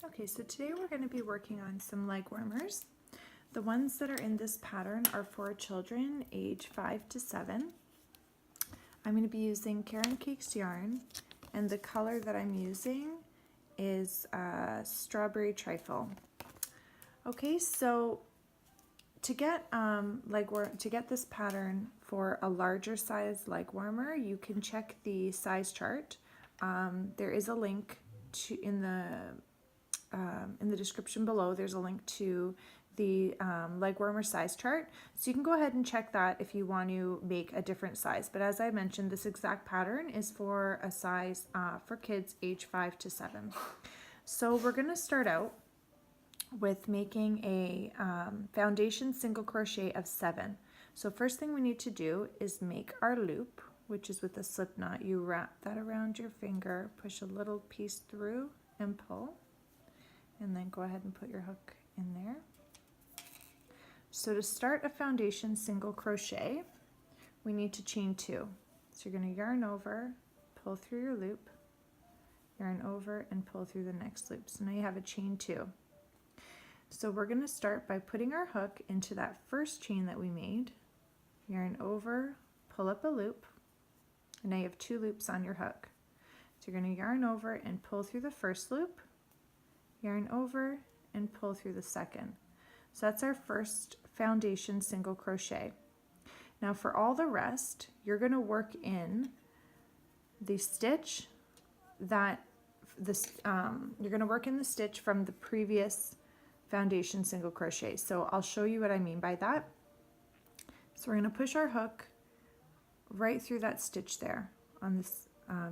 Okay, so today we're going to be working on some leg warmers. The ones that are in this pattern are for children age 5 to 7. I'm going to be using Karen Cakes yarn, and the color that I'm using is Strawberry Trifle. Okay, so to get this pattern for a larger size leg warmer, you can check the size chart. There is a link in the description below. There's a link to the leg warmer size chart, so you can go ahead and check that if you want to make a different size. But as I mentioned, this exact pattern is for a size for kids age 5 to 7. So we're going to start out with making a foundation single crochet of 7. So first thing we need to do is make our loop, which is with a slip knot. You wrap that around your finger, push a little piece through and pull, and then go ahead and put your hook in there. So to start a foundation single crochet, we need to chain 2. So you're going to yarn over, pull through your loop, yarn over, and pull through the next loop. So now you have a chain 2. So we're going to start by putting our hook into that first chain that we made, yarn over, pull up a loop, and now you have 2 loops on your hook. So you're going to yarn over and pull through the first loop, yarn over, and pull through the second. So that's our first foundation single crochet. Now for all the rest, you're going to work in the stitch that you're going to work in the stitch from the previous foundation single crochet. So I'll show you what I mean by that. So we're going to push our hook right through that stitch there on this.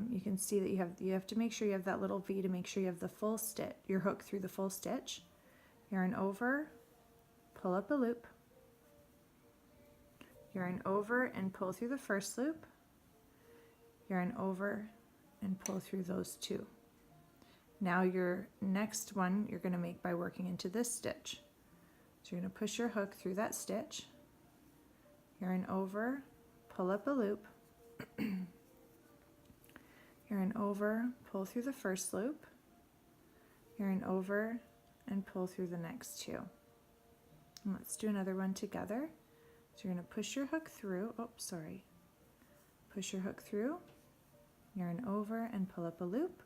You can see that you have to make sure you have that little V to make sure you have the full stitch, your hook through the full stitch. Yarn over, pull up a loop, yarn over and pull through the first loop, yarn over and pull through those 2. Now your next one you're going to make by working into this stitch. So you're going to push your hook through that stitch, yarn over, pull up a loop, yarn over, pull through the first loop, yarn over, and pull through the next 2. And let's do another one together. So you're going to push your hook through, push your hook through, yarn over and pull up a loop,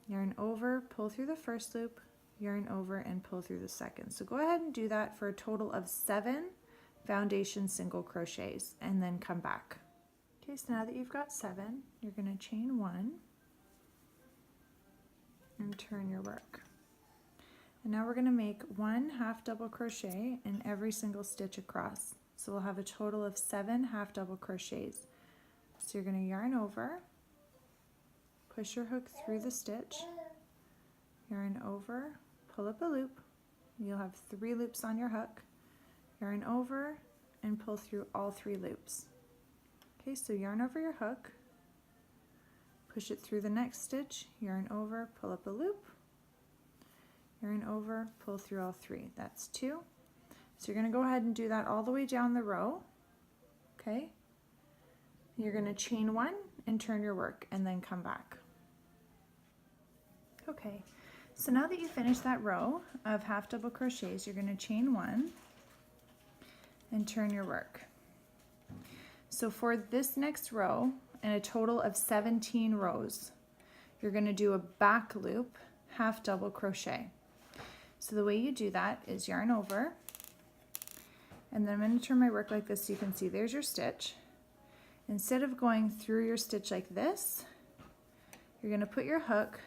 yarn over, pull through the first loop, yarn over and pull through the second. So go ahead and do that for a total of 7 foundation single crochets and then come back. Okay, so now that you've got 7, you're going to chain 1 and turn your work. And now we're going to make 1 half double crochet in every single stitch across. So we'll have a total of 7 half double crochets. So you're going to yarn over, push your hook through the stitch, yarn over, pull up a loop. You'll have 3 loops on your hook, yarn over, and pull through all 3 loops. Okay, so yarn over your hook, push it through the next stitch, yarn over, pull up a loop, yarn over, pull through all 3. That's 2. So you're going to go ahead and do that all the way down the row. Okay, you're going to chain 1 and turn your work and then come back. Okay, so now that you finish that row of half double crochets, you're going to chain 1 and turn your work. So for this next row, and a total of 17 rows, you're going to do a back loop half double crochet. So the way you do that is yarn over, and then I'm going to turn my work like this so you can see there's your stitch. Instead of going through your stitch like this, you're going to put your hook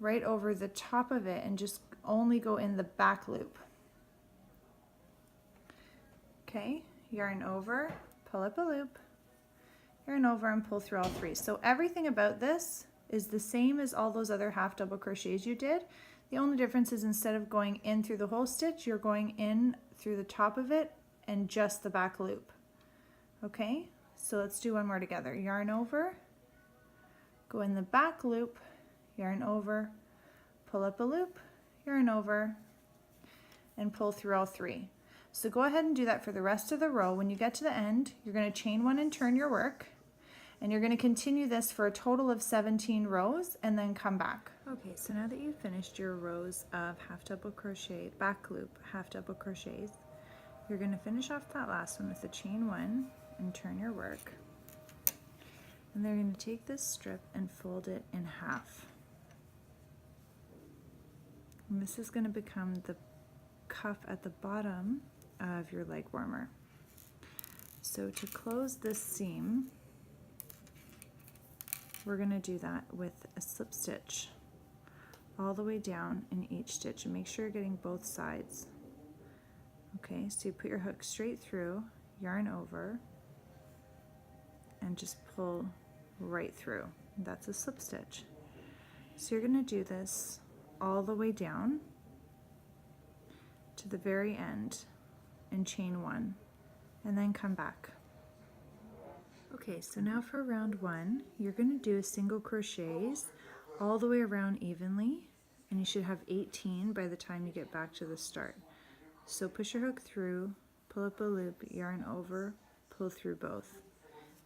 right over the top of it and just only go in the back loop. Okay, yarn over, pull up a loop, yarn over and pull through all 3. So everything about this is the same as all those other half double crochets you did. The only difference is instead of going in through the whole stitch, you're going in through the top of it and just the back loop. Okay, so let's do one more together. Yarn over, go in the back loop, yarn over, pull up a loop, yarn over, and pull through all 3. So go ahead and do that for the rest of the row. When you get to the end, you're going to chain 1 and turn your work, And you're going to continue this for a total of 17 rows and then come back. Okay, so now that you've finished your rows of half double crochet, back loop, half double crochets, you're going to finish off that last one with a chain 1 and turn your work. And they're going to take this strip and fold it in half. And this is going to become the cuff at the bottom of your leg warmer. So to close this seam, we're going to do that with a slip stitch all the way down in each stitch, and make sure you're getting both sides. Okay, so you put your hook straight through, yarn over, and just pull right through. That's a slip stitch. So you're going to do this all the way down to the very end and chain 1, and then come back. Okay, so now for round 1, you're going to do single crochets all the way around evenly, and you should have 18 by the time you get back to the start. So push your hook through, pull up a loop, yarn over, pull through both.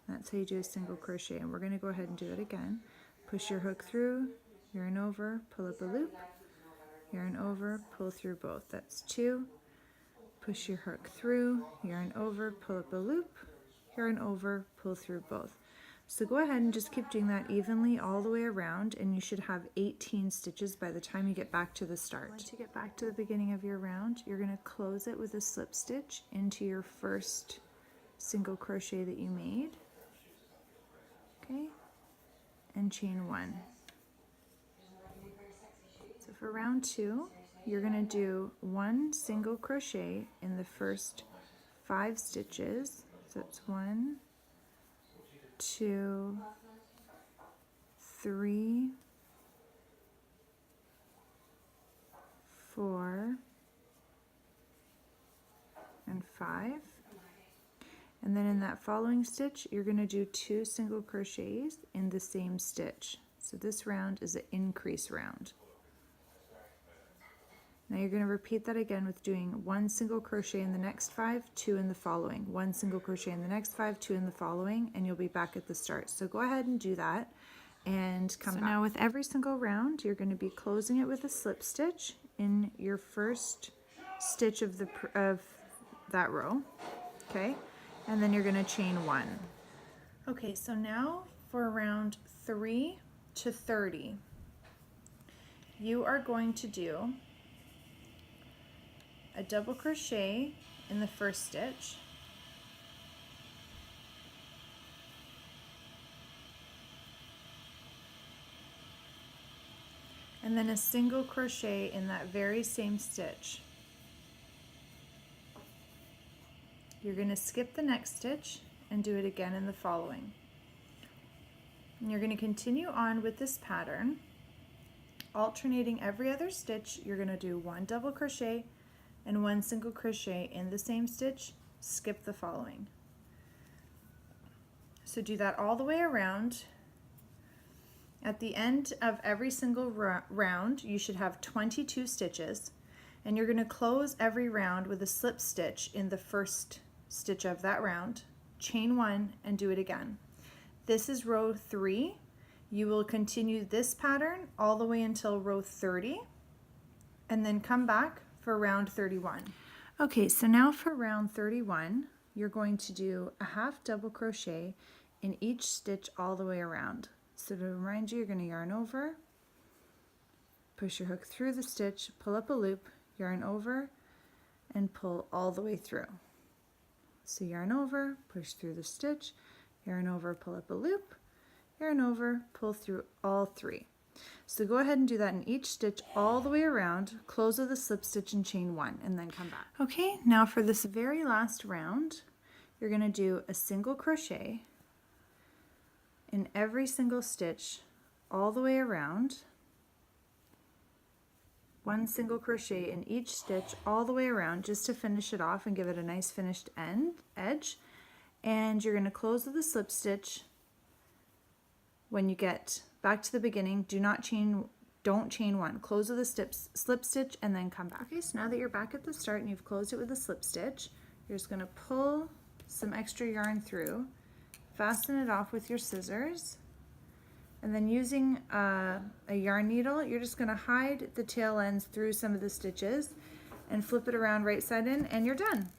That's how you do a single crochet, and we're going to go ahead and do it again. Push your hook through, yarn over, pull up a loop, yarn over, pull through both. That's 2. Push your hook through, yarn over, pull up a loop, yarn over, pull through both. So go ahead and just keep doing that evenly all the way around, and you should have 18 stitches by the time you get back to the start. Once you get back to the beginning of your round, you're going to close it with a slip stitch into your first single crochet that you made. Okay, and chain 1. So for round 2, you're going to do 1 single crochet in the first 5 stitches. So it's 1, 2, 3, 4, and 5. And then in that following stitch, you're going to do 2 single crochets in the same stitch. So this round is an increase round. Now you're going to repeat that again with doing 1 single crochet in the next 5, 2 in the following, 1 single crochet in the next 5, 2 in the following, and you'll be back at the start. So go ahead and do that and come back. Now with every single round, you're going to be closing it with a slip stitch in your first stitch of that row, okay? And then you're going to chain 1. Okay, so now for round 3 to 30, you are going to do a double crochet in the first stitch, and then a single crochet in that very same stitch. You're going to skip the next stitch and do it again in the following. And you're going to continue on with this pattern, alternating every other stitch. You're going to do 1 double crochet and 1 single crochet in the same stitch, skip the following. So do that all the way around. At the end of every single round, you should have 22 stitches, and you're going to close every round with a slip stitch in the first stitch of that round, chain 1, and do it again. This is row 3. You will continue this pattern all the way until row 30, and then come back for round 31. Okay, so now for round 31, you're going to do a half double crochet in each stitch all the way around. So to remind you, you're going to yarn over, push your hook through the stitch, pull up a loop, yarn over, and pull all the way through. So yarn over, push through the stitch, yarn over, pull up a loop, yarn over, pull through all 3. So go ahead and do that in each stitch all the way around, close with a slip stitch and chain 1, and then come back. Okay, now for this very last round, you're going to do a single crochet in every single stitch all the way around, 1 single crochet in each stitch all the way around just to finish it off and give it a nice finished edge. And you're going to close with a slip stitch when you get back to the beginning. Don't chain 1. Close with a slip stitch and then come back. Okay, so now that you're back at the start and you've closed it with a slip stitch, you're just going to pull some extra yarn through, fasten it off with your scissors, and then using a yarn needle, you're just going to hide the tail ends through some of the stitches and flip it around right side in, and you're done.